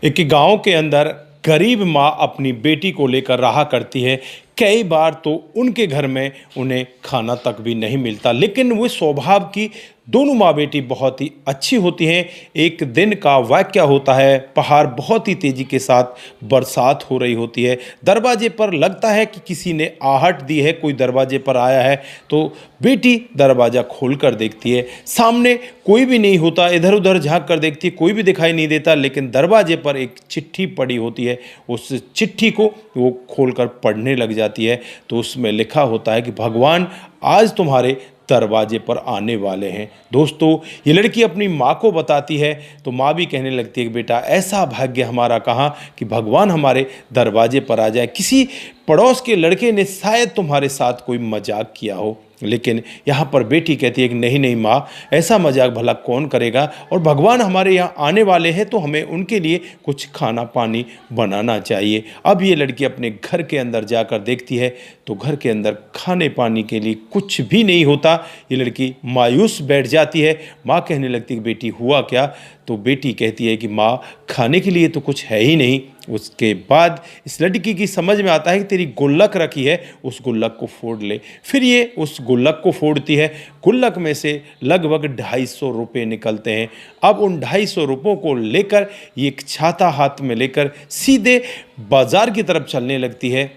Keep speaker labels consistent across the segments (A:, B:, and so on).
A: एक गांव के अंदर गरीब माँ अपनी बेटी को लेकर रहा करती है। कई बार तो उनके घर में उन्हें खाना तक भी नहीं मिलता, लेकिन वो स्वभाव की दोनों माँ बेटी बहुत ही अच्छी होती हैं। एक दिन का वाकया होता है, बाहर बहुत ही तेज़ी के साथ बरसात हो रही होती है। दरवाजे पर लगता है कि किसी ने आहट दी है, कोई दरवाजे पर आया है। तो बेटी दरवाज़ा खोल कर देखती है, सामने कोई भी नहीं होता। इधर उधर झांक कर देखती है, कोई भी दिखाई नहीं देता, लेकिन दरवाजे पर एक चिट्ठी पड़ी होती है। उस चिट्ठी को वो खोलकर पढ़ने लग जाती है। तो उसमें लिखा होता है कि भगवान आज तुम्हारे दरवाजे पर आने वाले हैं। दोस्तों, ये लड़की अपनी माँ को बताती है, तो माँ भी कहने लगती है कि बेटा, ऐसा भाग्य हमारा कहाँ कि भगवान हमारे दरवाजे पर आ जाए। किसी पड़ोस के लड़के ने शायद तुम्हारे साथ कोई मजाक किया हो। लेकिन यहाँ पर बेटी कहती है कि नहीं नहीं माँ, ऐसा मजाक भला कौन करेगा, और भगवान हमारे यहाँ आने वाले हैं तो हमें उनके लिए कुछ खाना पानी बनाना चाहिए। अब ये लड़की अपने घर के अंदर जाकर देखती है तो घर के अंदर खाने पानी के लिए कुछ भी नहीं होता। ये लड़की मायूस बैठ जाती है। माँ कहने लगती है कि बेटी हुआ क्या? तो बेटी कहती है कि माँ, खाने के लिए तो कुछ है ही नहीं। उसके बाद इस लड़की की समझ में आता है कि तेरी गुल्लक रखी है, उस गुल्लक को फोड़ ले। फिर ये उस गुल्लक को फोड़ती है। गुल्लक में से लगभग 250 रुपये निकलते हैं। अब उन 250 रुपयों को लेकर ये एक छाता हाथ में लेकर सीधे बाजार की तरफ चलने लगती है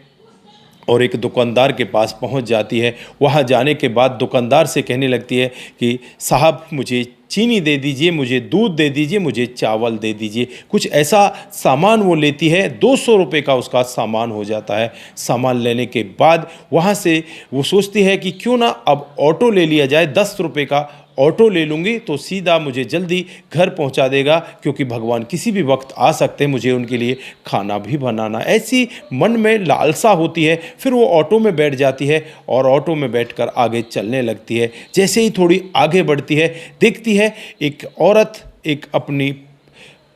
A: और एक दुकानदार के पास पहुंच जाती है। वहां जाने के बाद दुकानदार से कहने लगती है कि साहब, मुझे चीनी दे दीजिए, मुझे दूध दे दीजिए, मुझे चावल दे दीजिए। कुछ ऐसा सामान वो लेती है। 200 रुपये का उसका सामान हो जाता है। सामान लेने के बाद वहाँ से वो सोचती है कि क्यों ना अब ऑटो ले लिया जाए। 10 रुपये का ऑटो ले लूँगी तो सीधा मुझे जल्दी घर पहुंचा देगा, क्योंकि भगवान किसी भी वक्त आ सकते हैं, मुझे उनके लिए खाना भी बनाना। ऐसी मन में लालसा होती है। फिर वो ऑटो में बैठ जाती है और ऑटो में बैठकर आगे चलने लगती है। जैसे ही थोड़ी आगे बढ़ती है, देखती है एक औरत एक अपनी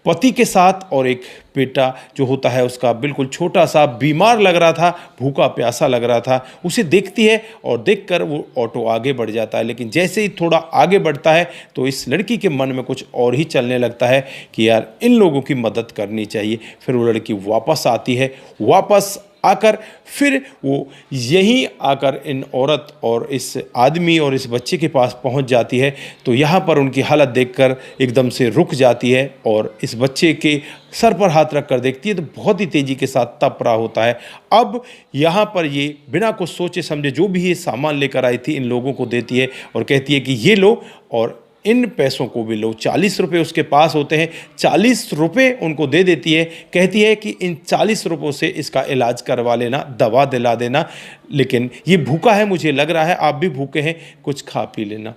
A: पति के साथ और एक बेटा जो होता है उसका बिल्कुल छोटा सा बीमार लग रहा था, भूखा प्यासा लग रहा था, उसे देखती है और देखकर वो ऑटो आगे बढ़ जाता है। लेकिन जैसे ही थोड़ा आगे बढ़ता है तो इस लड़की के मन में कुछ और ही चलने लगता है कि यार, इन लोगों की मदद करनी चाहिए। फिर वो लड़की वापस आती है। वापस आकर फिर वो यहीं आकर इन औरत और इस आदमी और इस बच्चे के पास पहुंच जाती है। तो यहाँ पर उनकी हालत देखकर एकदम से रुक जाती है और इस बच्चे के सर पर हाथ रख कर देखती है तो बहुत ही तेज़ी के साथ तप रहा होता है। अब यहाँ पर ये बिना कुछ सोचे समझे जो भी ये सामान लेकर आई थी इन लोगों को देती है और कहती है कि ये लो और इन पैसों को भी लो। 40 रुपये उसके पास होते हैं। 40 रुपये उनको दे देती है। कहती है कि इन 40 रुपयों से इसका इलाज करवा लेना, दवा दिला देना। लेकिन ये भूखा है, मुझे लग रहा है आप भी भूखे हैं, कुछ खा पी लेना।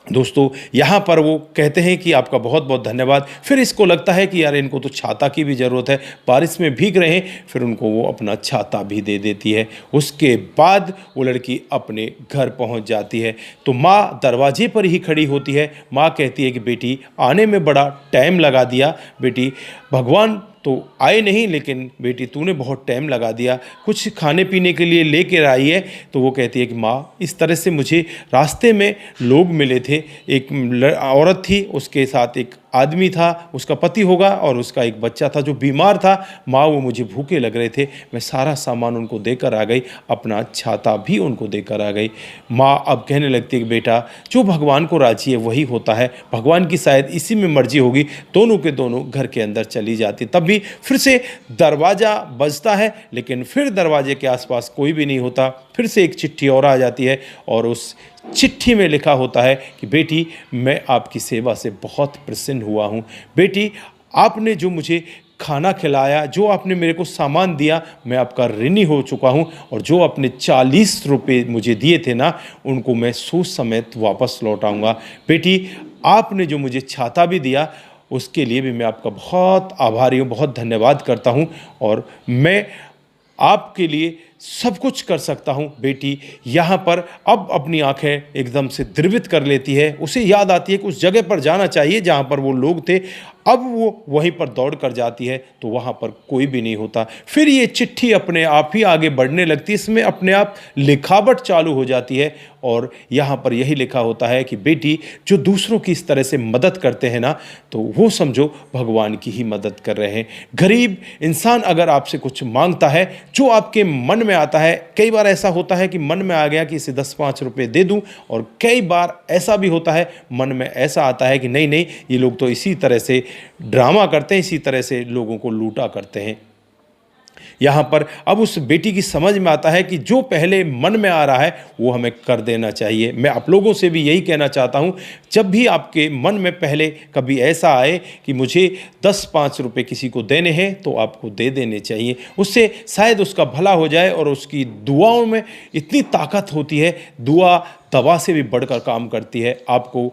A: दोस्तों, यहाँ पर वो कहते हैं कि आपका बहुत बहुत धन्यवाद। फिर इसको लगता है कि यार, इनको तो छाता की भी ज़रूरत है, बारिश में भीग रहे हैं। फिर उनको वो अपना छाता भी दे देती है। उसके बाद वो लड़की अपने घर पहुँच जाती है तो माँ दरवाजे पर ही खड़ी होती है। माँ कहती है कि बेटी, आने में बड़ा टाइम लगा दिया। बेटी, भगवान तो आए नहीं, लेकिन बेटी तूने बहुत टाइम लगा दिया, कुछ खाने पीने के लिए लेकर आई है। तो वो कहती है कि माँ, इस तरह से मुझे रास्ते में लोग मिले थे। एक औरत थी, उसके साथ एक आदमी था, उसका पति होगा, और उसका एक बच्चा था जो बीमार था। माँ, वो मुझे भूखे लग रहे थे, मैं सारा सामान उनको देकर आ गई, अपना छाता भी उनको देकर आ गई। माँ अब कहने लगती है कि बेटा, जो भगवान को राजी है वही होता है, भगवान की शायद इसी में मर्जी होगी। दोनों के दोनों घर के अंदर चली जाती। तब भी फिर से दरवाज़ा बजता है, लेकिन फिर दरवाजे के आसपास कोई भी नहीं होता। फिर से एक चिट्ठी और आ जाती है और उस चिट्ठी में लिखा होता है कि बेटी, मैं आपकी सेवा से बहुत प्रसन्न हुआ हूँ। बेटी, आपने जो मुझे खाना खिलाया, जो आपने मेरे को सामान दिया, मैं आपका ऋणी हो चुका हूँ। और जो आपने 40 रुपये मुझे दिए थे ना, उनको मैं सूद समेत वापस लौटाऊंगा। बेटी, आपने जो मुझे छाता भी दिया, उसके लिए भी मैं आपका बहुत आभारी हूँ, बहुत धन्यवाद करता हूँ। और मैं आपके लिए सब कुछ कर सकता हूँ। बेटी यहाँ पर अब अपनी आंखें एकदम से द्रवित कर लेती है। उसे याद आती है कि उस जगह पर जाना चाहिए जहाँ पर वो लोग थे। अब वो वहीं पर दौड़ कर जाती है तो वहाँ पर कोई भी नहीं होता। फिर ये चिट्ठी अपने आप ही आगे बढ़ने लगती है। इसमें अपने आप लिखावट चालू हो जाती है और यहाँ पर यही लिखा होता है कि बेटी, जो दूसरों की इस तरह से मदद करते हैं ना, तो वो समझो भगवान की ही मदद कर रहे हैं। गरीब इंसान अगर आपसे कुछ मांगता है, जो आपके मन में आता है, कई बार ऐसा होता है कि मन में आ गया कि इसे 10-5 रुपए दे दूं, और कई बार ऐसा भी होता है मन में ऐसा आता है कि नहीं नहीं, ये लोग तो इसी तरह से ड्रामा करते हैं, इसी तरह से लोगों को लूटा करते हैं। यहाँ पर अब उस बेटी की समझ में आता है कि जो पहले मन में आ रहा है वो हमें कर देना चाहिए। मैं आप लोगों से भी यही कहना चाहता हूँ, जब भी आपके मन में पहले कभी ऐसा आए कि मुझे 10-5 रुपए किसी को देने हैं, तो आपको दे देने चाहिए। उससे शायद उसका भला हो जाए। और उसकी दुआओं में इतनी ताकत होती है, दुआ दवा से भी बढ़कर काम करती है। आपको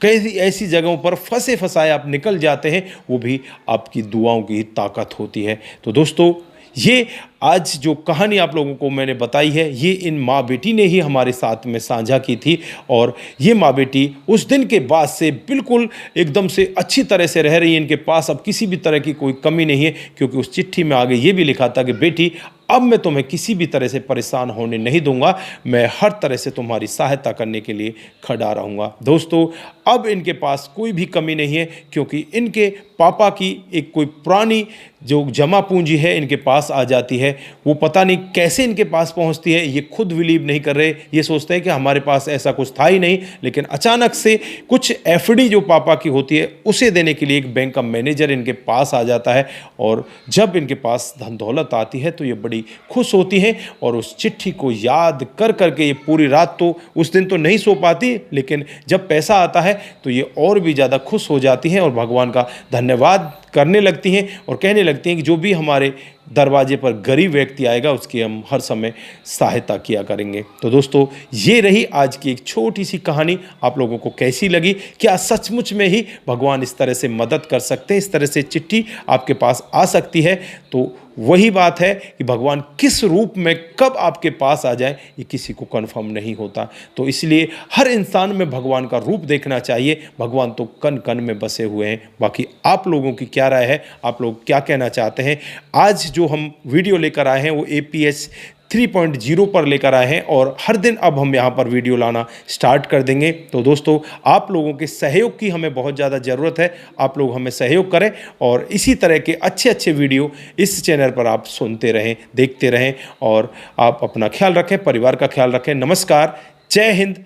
A: कई ऐसी जगहों पर फंसे फंसाए आप निकल जाते हैं, वो भी आपकी दुआओं की ताकत होती है। तो दोस्तों, ये आज जो कहानी आप लोगों को मैंने बताई है, ये इन माँ बेटी ने ही हमारे साथ में साझा की थी। और ये माँ बेटी उस दिन के बाद से बिल्कुल एकदम से अच्छी तरह से रह रही है। इनके पास अब किसी भी तरह की कोई कमी नहीं है, क्योंकि उस चिट्ठी में आगे ये भी लिखा था कि बेटी, अब मैं तुम्हें किसी भी तरह से परेशान होने नहीं दूंगा। मैं हर तरह से तुम्हारी सहायता करने के लिए खड़ा रहूँगा। दोस्तों, अब इनके पास कोई भी कमी नहीं है, क्योंकि इनके पापा की एक कोई पुरानी जो जमा पूंजी है इनके पास आ जाती है। वो पता नहीं कैसे इनके पास पहुंचती है, ये खुद बिलीव नहीं कर रहे। ये सोचते हैं कि हमारे पास ऐसा कुछ था ही नहीं, लेकिन अचानक से कुछ एफडी जो पापा की होती है उसे देने के लिए एक बैंक का मैनेजर इनके पास आ जाता है। और जब इनके पास धन दौलत आती है तो ये बड़ी खुश होती हैं। और उस चिट्ठी को याद कर करके ये पूरी रात तो उस दिन तो नहीं सो पाती, लेकिन जब पैसा आता है तो ये और भी ज़्यादा खुश हो जाती हैं और भगवान का धन्यवाद करने लगती हैं और कहने लगती हैं कि जो भी हमारे दरवाजे पर गरीब व्यक्ति आएगा उसकी हम हर समय सहायता किया करेंगे। तो दोस्तों, ये रही आज की एक छोटी सी कहानी। आप लोगों को कैसी लगी? क्या सचमुच में ही भगवान इस तरह से मदद कर सकते हैं? इस तरह से चिट्ठी आपके पास आ सकती है? तो वही बात है कि भगवान किस रूप में कब आपके पास आ जाए ये किसी को कन्फर्म नहीं होता। तो इसलिए हर इंसान में भगवान का रूप देखना चाहिए। भगवान तो कण कण में बसे हुए हैं। बाकी आप लोगों की क्या राय है? आप लोग क्या कहना चाहते हैं? आज जो हम वीडियो लेकर आए हैं वो APH 3.0 पर लेकर आए हैं और हर दिन अब हम यहाँ पर वीडियो लाना स्टार्ट कर देंगे। तो दोस्तों, आप लोगों के सहयोग की हमें बहुत ज़्यादा ज़रूरत है। आप लोग हमें सहयोग करें और इसी तरह के अच्छे अच्छे वीडियो इस चैनल पर आप सुनते रहें, देखते रहें। और आप अपना ख्याल रखें, परिवार का ख्याल रखें। नमस्कार, जय हिंद,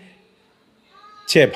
A: जय भारत।